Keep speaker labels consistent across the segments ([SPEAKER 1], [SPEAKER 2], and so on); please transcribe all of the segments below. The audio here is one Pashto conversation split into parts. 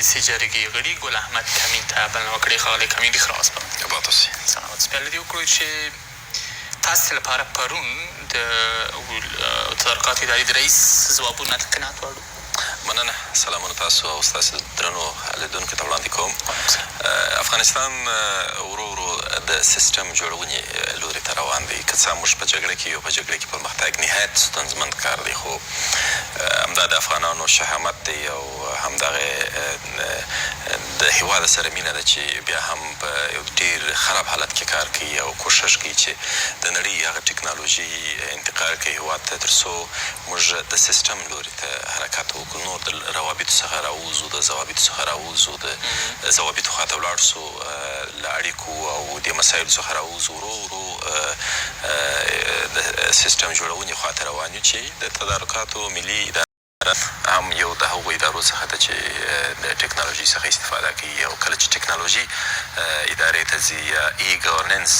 [SPEAKER 1] ولسي جرګې غړي ګل احمد کمین ته بلنه وکړې. ښاغلی کمین ډېر ښه راست به
[SPEAKER 2] باد اوسئ.
[SPEAKER 1] سلامت. سپیاله دې وکړو چې تاسې لپاره پرون د تدارکاتو ادارې د رئیس ځوابونه قناعت وړ
[SPEAKER 2] مننه. سلامونه تاسو او ستاسو درنو لیدونکو ته وړاندې کوم. افغانستان ورو ورو د سیستم جوړونې لوري ته روان دی. که څه هم موږ په جګړه کې یو، په جګړه کې پرمختګ نهایت ستونزمن کار دی، خو همدا د افغانانو شهامت دی او همدغه د هېواد سره مینه ده چې بیا هم په یو ډېر خراب حالت کې کار کوي او کوشش کوي چې د نړۍ هغه ټکنالوژي انتقال کوي هېواد ته، تر څو موږ د سیستم لوري ته حرکت وکړو، نور د روابطو څخه راووځو، د ضوابطو څخه راووځو، د ضوابطو خواته ولاړ سو، له اړیکو او دې مسایلو څخه راووځو، ورو ورو د سیستم جوړونې خواته روان یو چې د تدارکاتو ملي اداره هم یو د هغو ادارو څخه ده چې د ټکنالوژي څخه استفاده کوي، او کله چې ټکنالوژي ادارې ته ځي یا ای ګورننس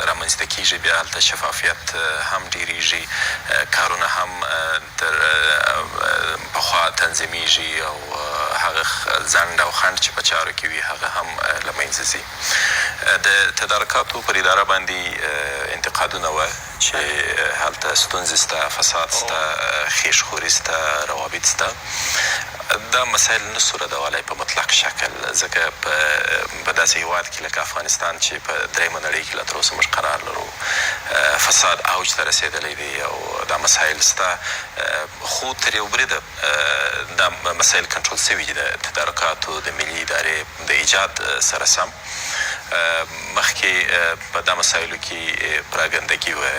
[SPEAKER 2] رامنځته کېږي، بیا هلته شفافیت هم ډېرېږي، کارونه هم تر پخوا تنظیمیږي او هغه ځنډ او خنډ چې په چارو کې وي هغه هم له منځه ځي. د تدارکاتو پر اداره باندې انتقادونه وه چې هلته ستونزې سته، فساد سته، خیشخوري سته، روابط سته. دا مسایل نه سو ردولی په مطلق شکل، ځکه په داسې هېواد کې لکه افغانستان چې په دریمه نړۍ کې لا تر اوسه موږ قرار لرو، فساد اوج ته رسېدلی دی او دا مسایل سته، خو تر یو بریده دا مسایل کنټرول سوي دي د تدارکاتو د ملي ادارې د ایجاد سره سم. مخکې په دا مسایلو کې پراګندګي وه،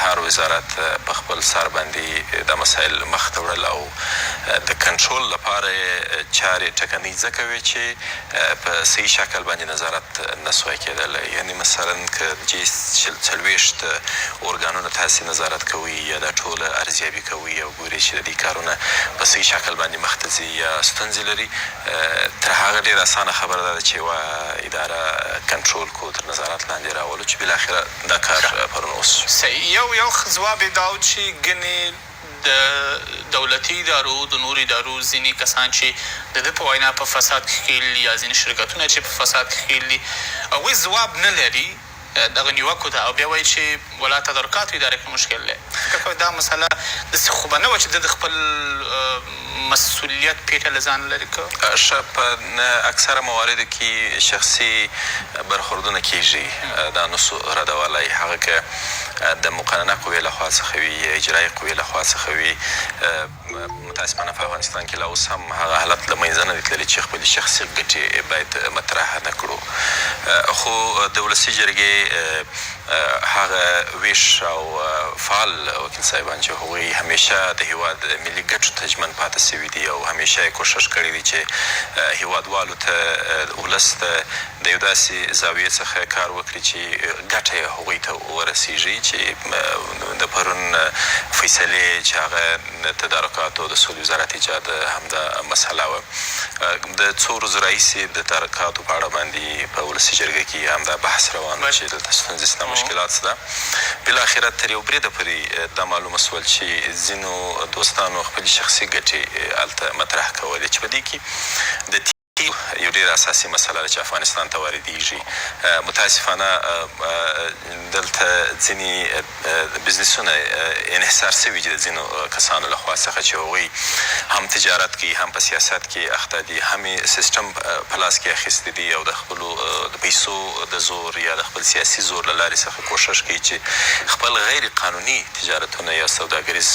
[SPEAKER 2] هر وزارت په خپل سر باندې دا مسایل مخ ته وړل او د کنټرول لپاره یې چارې ټکنۍ ځکه وې چې په صحیح شکل باندې نظارت نه سوی کېدلی. یعنې مثلا که څلوېښت ارګانونه تاسې نظارت کوئ یا دا ټوله ارزیابي کوئ او ګورئ چې د دې کارونه په صحیح شکل باندې مخ ته ځي یا ستونزې لري، تر هغه ډېره اسانه خبره ده چې یوه اداره کنټرول کو، تر نظارت لاندې راولو، چې بالاخره دا کار پرون اوس
[SPEAKER 1] صحیح. یو ځواب یې دا و چې ګنې د دولتي ادارو، د نورو ادارو ځینې کسان چې د ده په وینا په فساد کې ښکېل یا ځینې شرکتونه چې په فساد کې ښکېل دي، هغوی ځواب نه لري دغه نیوکو ته، او بیا وایي چې ولا تدارکاتو ادارې کې مشکل دی. فکر کوم دا مسله داسې خو به نه وه چې د خپل مسؤلیت پیټه له ځانه لرې کړه.
[SPEAKER 2] ښه، په اکثره مواردو کې شخصي برخوردونه کېږي، دا نه سو ردولی. هغه که د مقننه قوې لخوا څخه وي یا اجرایي قوې لخوا څخه وي، متاسفانه په افغانستان کې لا اوس هم هغه حالت له منځه نه دی تللی چې خپلې شخصي ګټې باید مطرح نه کړو. خو د ولسي جرګې هغه ویش او فعال وکیل صاحبان چې هغوی همیشه د هېواد ملي ګټو ته ژمن پاتې سوي دي او همیشه یې کوښښ کړی دی چې هېوادوالو ته، ولس ته د یو داسې زاویې څخه کار وکړي چې ګټه یې هغوی ته ورسېږي، چې د پرون فیصلې چې هغه تدارکاتو د سولې وزارت ایجاد همدا مسله وه. د څو ورځو راهیسې د تدارکاتو په اړه باندې په ولسي جرګه کې همدا بحث روان و چې دلته ستونزې سته، مشکلات سته. بالاخره تر یو بریده پورې دا معلومه سول چې ځینو دوستانو خپلې شخصي ګټې هلته مطرح کولې، چې په دې کې د یو ډېر اساسي مسله ده چې افغانستان ته واردېږي. متاسفانه دلته ځینې بزنسونه انحصار سوي دي د ځینو کسانو لخوا څخه چې هغوی هم تجارت کوي، هم په سیاست کې اخته دي، هم یې سیسټم په لاس کې اخیستی دي او د خپلو د پیسو د زور یا د خپل سیاسي زور له لارې څخه کوښښ کوي چې خپل غیر قانوني تجارتونه یا سوداګریز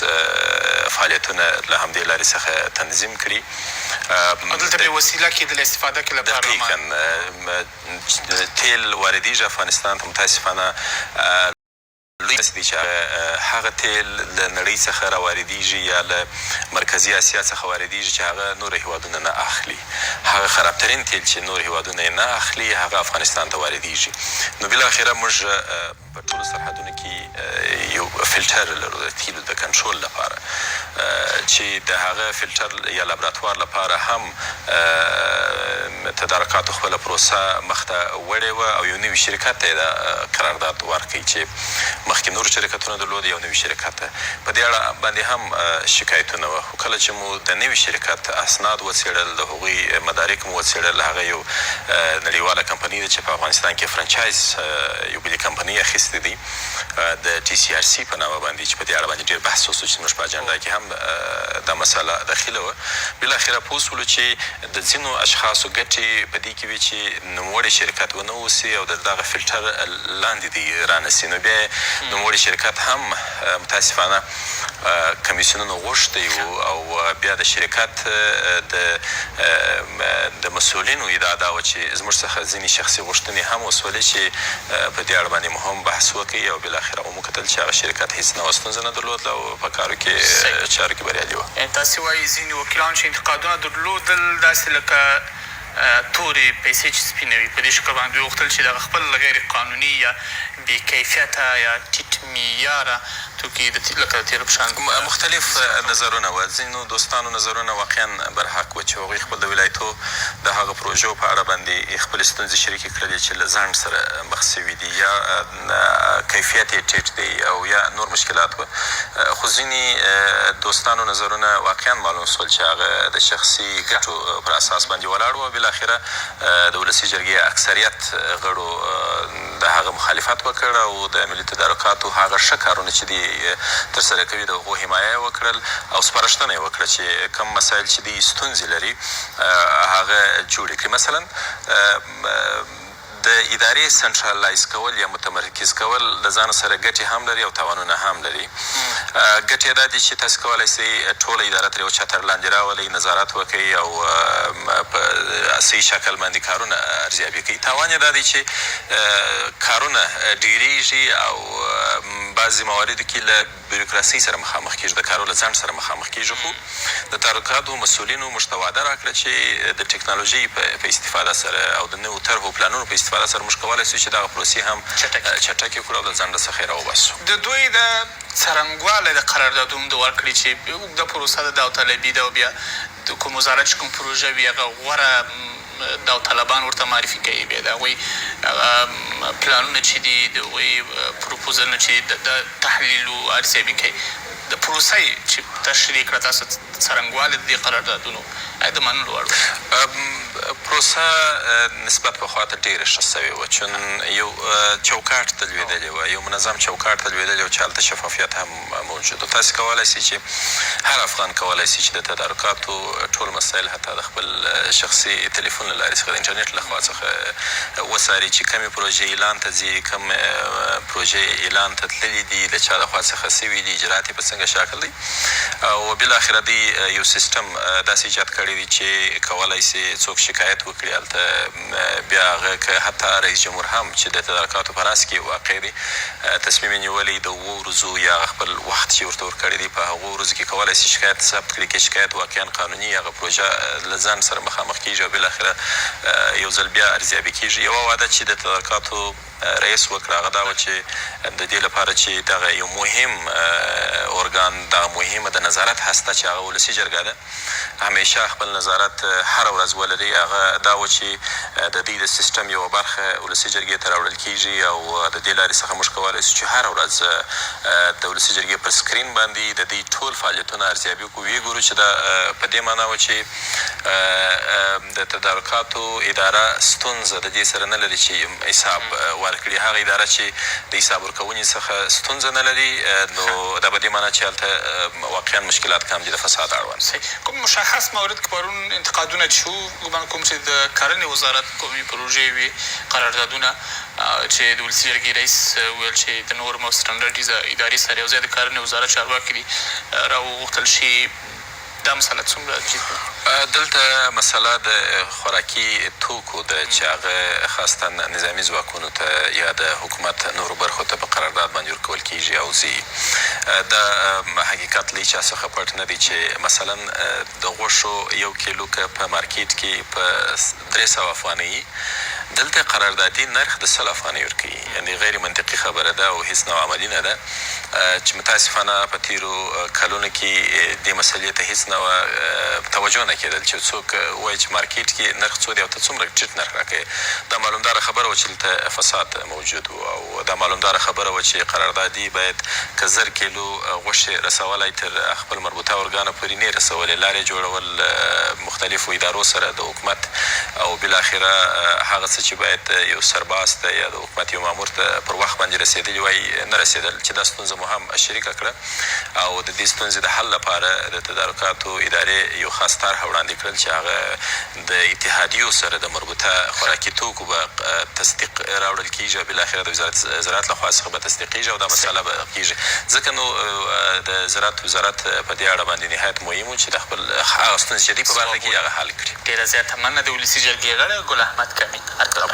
[SPEAKER 2] فعالیتونه له همدې لارې څخه تنظیم کړي.
[SPEAKER 1] دلته بې وسیله کېدل استفاده کې لپاره
[SPEAKER 2] دقیقاً تیل واردېږي افغانستان ته، متاسفانه لوی دی چې هغه تیل له نړۍ څخه راواردېږي یا له مرکزي اسیا څخه واردېږي چې هغه نور هېوادونه نه اخلي. هغه خرابترین تیل چې نور هېوادونه یې نه اخلي هغه افغانستان ته واردېږي. نو بالاخره موږ په ټولو سرحدونو کې یو فلټر لرو د تیلو د کنټرول لپاره، چې د هغه فلټر یا لابراتوار لپاره هم تدارکاتو خپله پروسه مخته وړې وه او یو نوي شرکت ته یې دا قرارداد ورکوي چې مخکې نور شرکتونه درلود یو نوي شرکت ته په دې اړه باندې هم شکایتونه وه خو کله چې مو د نوي شرکت اسناد وڅېړل د هغوی مدارک مو وڅېړل هغه یو نړیواله کمپني ده چې په افغانستان کې فرانچایز یو بلې کمپني اخیستې دي د TCRC په نامه باندې چې په دې اړه باندې ډېر بحث وسو چې زموږ په اجنډا کې هم دا مسله داخله وه بالاخره پوه سولو چې د ځینو اشخاصو ګټې په دې کې وي چې نوموړی شرکت ونه اوسي او د دغه فلټر لاندې دې رانسي نو بیا نوموړی شرکت هم متاسفانه کمیسیونونه غوښتی وو او بیا د شرکت د مسؤلینو ادعا دا وه چې زموږ څخه ځینې شخصي غوښتنې هم وسولې چې په دې اړه باندې مو هم بحث وکړي او بالاخره مو کتل چې هغه شرکت هېڅ نوه ستونزه نه درلود او په کارو کې چارو کې بریالي وه.
[SPEAKER 1] تاسې وایي ځینې وکیلان چې انتقادونه درلودل داسې لکه تورې پیسې چې سپینه وي په دې شکل باندې دوی غوښتل چې دغه خپل غیر قانوني یا بې کیفیته یا ټیټ معیاره توکي لکه د تیلو په شان
[SPEAKER 2] مختلف نظرونه وه ځینو دوستانو نظرونه واقعا برحق وه چې هغوی خپل د ولایتو د هغه پروژو په اړه باندې خپلې ستونزې شریکې کړلې چې له ځنډ سره مخ سوي دي یا کیفیت یې ټیټ دی او یا نور مشکلات وه خو ځینې دوستانو نظرونه واقعا معلوم سول چې هغه د شخصي ګټو پر اساس باندې ولاړ وه بالاخره د ولسي جرګې اکثریت غړو د هغه مخالفت وکړ او د ملي تدارکاتو هغه ښه کارونه چې دي ترسره کوي د هغو حمایه یې وکړل او سپارښتنه یې وکړه چې کوم مسایل چې دي ستونزې لري هغه جوړې کړي مثلا د ادارې سنټرالایز کول یا متمرکز کول د ځان سره ګټې هم لري او تاوانونه هم لري ګټې یې دا دي چې تاسې کولی سئ ټوله اداره تر یو چتر لاندې راولئ نظارت وکړئ او په صحیح شکل باندې کارونه ارزیابي کوي تاوان یې دا دی چې کارونه ډېرېږي او بعضې مواردو کې له بیروکراسۍ سره مخامخ کېږي د کارو له ځنډ سره مخامخ کېږي خو د تدارکاتو مسؤلینو موږ ته وعده راکړه چې د ټکنالوژۍ په استفاده سره او د نوو طرحو پلانونو په استفاده سره موږ کولی سو چې دغه پروسې هم چټکې کړو او د ځنډه څخه یې راوباسو.
[SPEAKER 1] د دوی د څرنګوالی د قراردادونو د ورکړې چې اوږده پروسه ده داوطلبي ده او بیا د کوم وزارت چې کوم پروژه وي هغه غوره داوطلبان ورته معرفي کوي بیا د هغوی پلانونه چې دي د هغوی پروپوزلونه چې د تحلیل او ارزیابي کوي د پروسې چې تشریح کړه تاسو څرنګوالی د دې قراردادونو د منلو وړ
[SPEAKER 2] پروسه نسبت پخوا ته ډېره ښه سوې وه چون یو چوکاټ ته لوېدلې وه یو منظم چوکاټ ته لوېدلې وه چې هلته شفافیت هم موجود و تاسې کولی سئ چې هر افغان کولی سي چې د تدارکاتو ټول مسایل حتی د خپل شخصي تلیفون له لارې څخه د انټرنېټ له خوا څخه وڅاري چې کومې پروژې اعلان ته ځي کوم پروژې اعلان ته تللي دي د چا د خوا څخه سوي دي اجرات یې په څنګه شکل دی او بالاخره دوی یو سیسټم داسې ایجاد کړی دی چې کولی سي څوک شکایت وکړي هلته بیا هغه که حتی رئیس جمهور هم چې د تدارکاتو په راس کې واقع دی تصمیم یې نیولی د 7 ورځو یا هغه خپل وخت چې ورته ورکړی دی په هغو ورځو کې کولی سي شکایت ثبت کړي که شکایت واقعا قانوني هغه پروژه له ځان سره مخامخ کېږي او بالاخره یو ځل بیا ارزیابي کېږي یوه وعده چې د تدارکاتو رئیس وکړه هغه دا وه چې د دې لپاره چې دغه یو مهم ارګان دغه مهمه د نظارت هسته چې هغه ولسي جرګه ده همیشه خپل نظارت هره ورځ ولري هغه دا و چې د دې د سیسټم یوه برخه ولسي جرګې ته راوړل کېږي او د دې لارې څخه موږ کولی سو چې هره ورځ د ولسي جرګې په سکرین باندې د دې ټول فعالیتونه ارزیابي کړو ویې ګورو چې دا په دې معنا و چې د تدارکاتو اداره ستونزه د دې سره نه لري چې حساب ورکړي هغه اداره چې د حساب ورکونې څخه ستونزه نه لري نو دا په دې معنا چې هلته واقعا مشکلات کم دي د فساد اړوند
[SPEAKER 1] کوم مشخص مورد که پرون انتقادونه چې شو ګمان کوم چې د کرنې وزارت قومي پروژې وي قراردادونه چې د ولسي جرګې رئیس ویل چې د نورم او سټنډرډ ادارې سره یو ځای د کرنې وزارت چارواکي دي راوغوښتل شي دا مسله څومره جدي
[SPEAKER 2] دلته مسله د خوراکي توکو ده چې هغه خاصتا نظامي ځواکونو ته یا د حکومت نورو برخو ته په قرارداد باندې ورکول کېږي او ځي دا حقیقت له هېچا څخه پټ نه دی چې مثلا د غوښو 1 کیلو که په مارکیټ کې په 300 افغانۍ دلته قراردادي نرخ د 100 افغانۍ ورکوي، یعنې غیر منطقي خبره ده او هېڅ نوع عملي نه ده چې متاسفانه په تېرو کلونو کې دې مسلې ته هېڅ نوع توجه نه کېدل چې څوک ووایي چې مارکېټ کې نرخ څو دی او ته څومره ټیټ نرخ راکوې. دا معلومداره خبره وه چې دلته فساد موجود و او دا معلومداره خبره وه چې قراردادي باید که 1000 کیلو غوښې رسولی تر خپل مربوطه ارګانو پورې نه یې رسولې، لارې جوړول مختلفو ادارو سره د حکومت او بالاخره هغه څه چې باید یو سرباز ته یا د حکومت یو مامور ته پر وخت باندې رسېدلي وای نه رسېدل، چې دا ستونزه مو هم شریکه کړه او د دې ستونزې د حل لپاره د تدارکاتو ادارې یو خاص طرحه وړاندې کړل چې هغه د اتحادیو سره د مربوطه خوراکي توکو به تصدیق راوړل کېږي او بالاخره د وزارت زراعت لخوا څخه به تصدیق کېږي او دا مسله به کېږي. ځکه نو د زراعت وزارت په دې اړه باندې نهایت مهم و چې د خپل هغه ستونزې چې دي په برخه کې هغه حل کړي.
[SPEAKER 1] ډېره زیاته مننه د ولسي جرګې غړی ګل احمد کمین. هرکله